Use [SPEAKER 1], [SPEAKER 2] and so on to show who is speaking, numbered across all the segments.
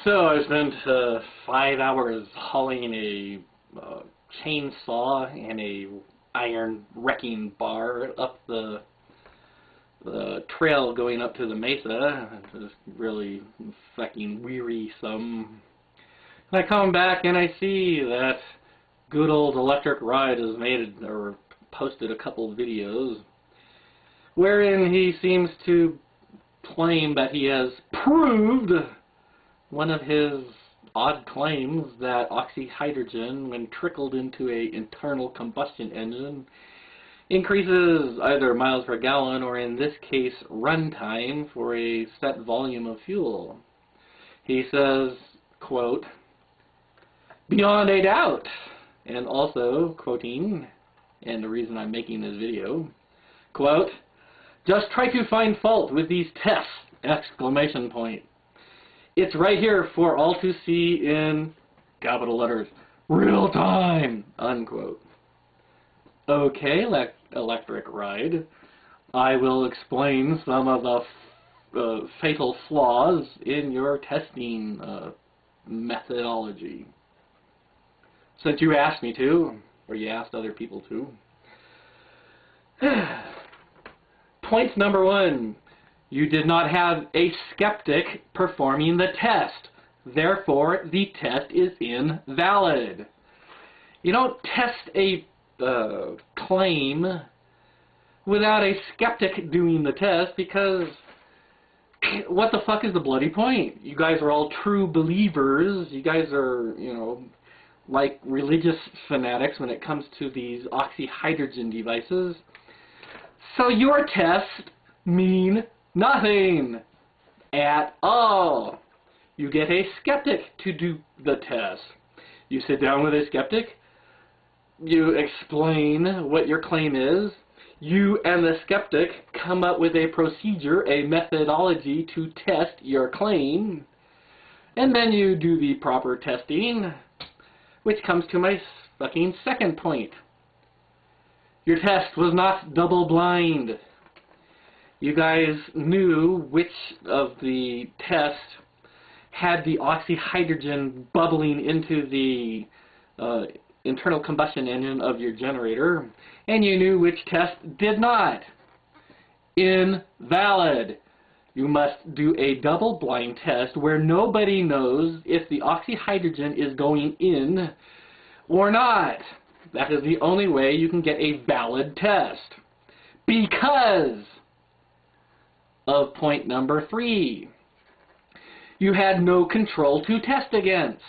[SPEAKER 1] So I spent 5 hours hauling a chainsaw and a iron wrecking bar up the trail going up to the mesa. It was really fucking wearisome. And I come back and I see that good old EletrikRide has made or posted a couple of videos wherein he seems to claim that he has proved one of his odd claims that oxyhydrogen, when trickled into an internal combustion engine, increases either miles per gallon or, in this case, runtime for a set volume of fuel. He says, quote, "Beyond a doubt," and also, quoting, and the reason I'm making this video, quote, "Just try to find fault with these tests!" Exclamation point. It's right here for all to see in capital letters, real time, unquote. Okay, EletrikRide, I will explain some of the fatal flaws in your testing methodology. Since you asked me to, or you asked other people to. Point number 1. You did not have a skeptic performing the test. Therefore, the test is invalid. You don't test a claim without a skeptic doing the test, because what the fuck is the bloody point? You guys are all true believers. You guys are, you know, like religious fanatics when it comes to these oxyhydrogen devices. So your tests mean nothing at all. You get a skeptic to do the test. You sit down with a skeptic, you explain what your claim is, you and the skeptic come up with a procedure, a methodology to test your claim, and then you do the proper testing, which comes to my fucking second point. Your test was not double-blind. You guys knew which of the tests had the oxyhydrogen bubbling into the internal combustion engine of your generator, and you knew which test did not. Invalid. You must do a double-blind test where nobody knows if the oxyhydrogen is going in or not. That is the only way you can get a valid test. Because of point number 3. You had no control to test against.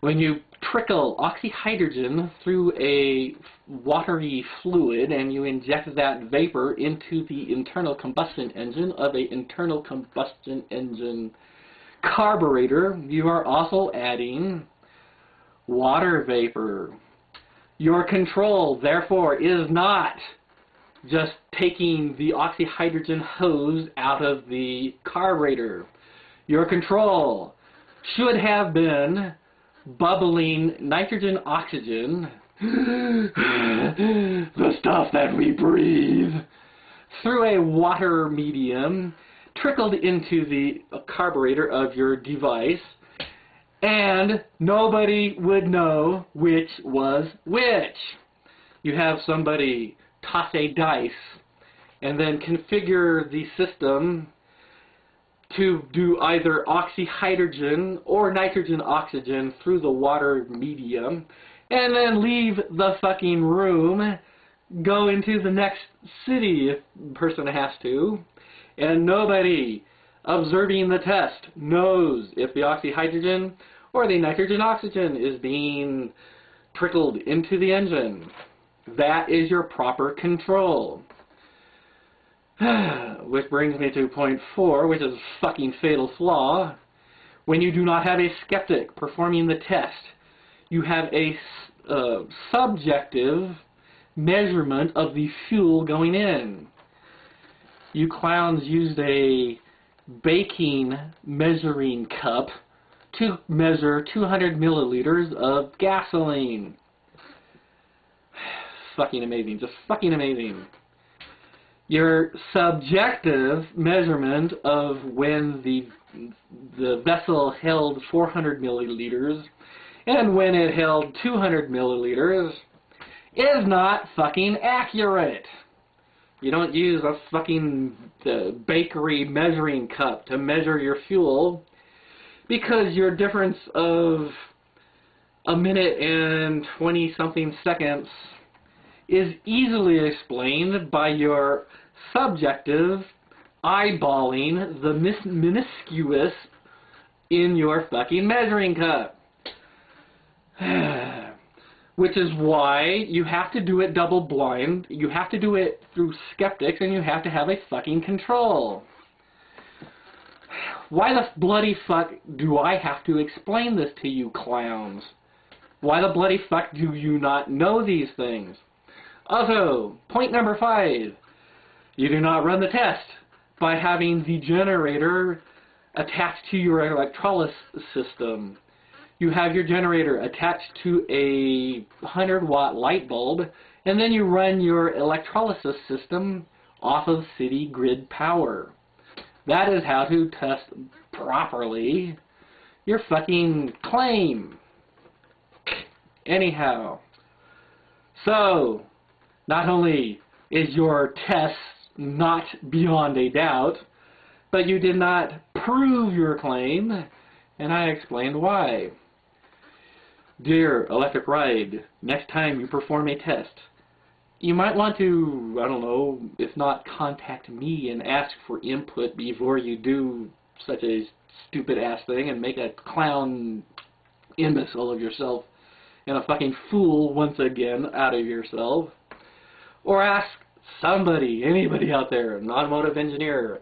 [SPEAKER 1] When you trickle oxyhydrogen through a watery fluid and you inject that vapor into the internal combustion engine of an internal combustion engine carburetor, you are also adding water vapor. Your control, therefore, is not just taking the oxyhydrogen hose out of the carburetor. Your control should have been bubbling nitrogen oxygen, the stuff that we breathe, through a water medium, trickled into the carburetor of your device, and nobody would know which was which. You have somebody toss a dice and then configure the system to do either oxyhydrogen or nitrogen oxygen through the water medium, and then leave the fucking room, go into the next city if the person has to, and nobody observing the test knows if the oxyhydrogen or the nitrogen oxygen is being trickled into the engine. That is your proper control. Which brings me to point 4, which is a fucking fatal flaw. When you do not have a skeptic performing the test, you have a subjective measurement of the fuel going in. You clowns used a baking measuring cup to measure 200 milliliters of gasoline. Fucking amazing. Just fucking amazing. your subjective measurement of when the vessel held 400 milliliters and when it held 200 milliliters is not fucking accurate. You don't use a fucking bakery measuring cup to measure your fuel, because your difference of a minute and 20-something seconds is easily explained by your subjective eyeballing the minusculous in your fucking measuring cup. Which is why you have to do it double blind, you have to do it through skeptics, and you have to have a fucking control. Why the bloody fuck do I have to explain this to you clowns? Why the bloody fuck do you not know these things? Also, point number 5. You do not run the test by having the generator attached to your electrolysis system. You have your generator attached to a 100-watt light bulb, and then you run your electrolysis system off of city grid power. That is how to test properly your fucking claim. Anyhow, so not only is your test not beyond a doubt, but you did not prove your claim, and I explained why. Dear EletrikRide, next time you perform a test, you might want to, I don't know, if not contact me and ask for input before you do such a stupid-ass thing and make a clown imbecile of yourself and a fucking fool once again out of yourself. Or ask somebody, anybody out there, an automotive engineer,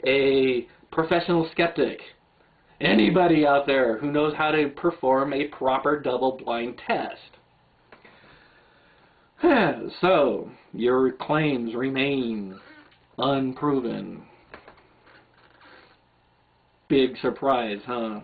[SPEAKER 1] a professional skeptic, anybody out there who knows how to perform a proper double-blind test. So, your claims remain unproven. Big surprise, huh?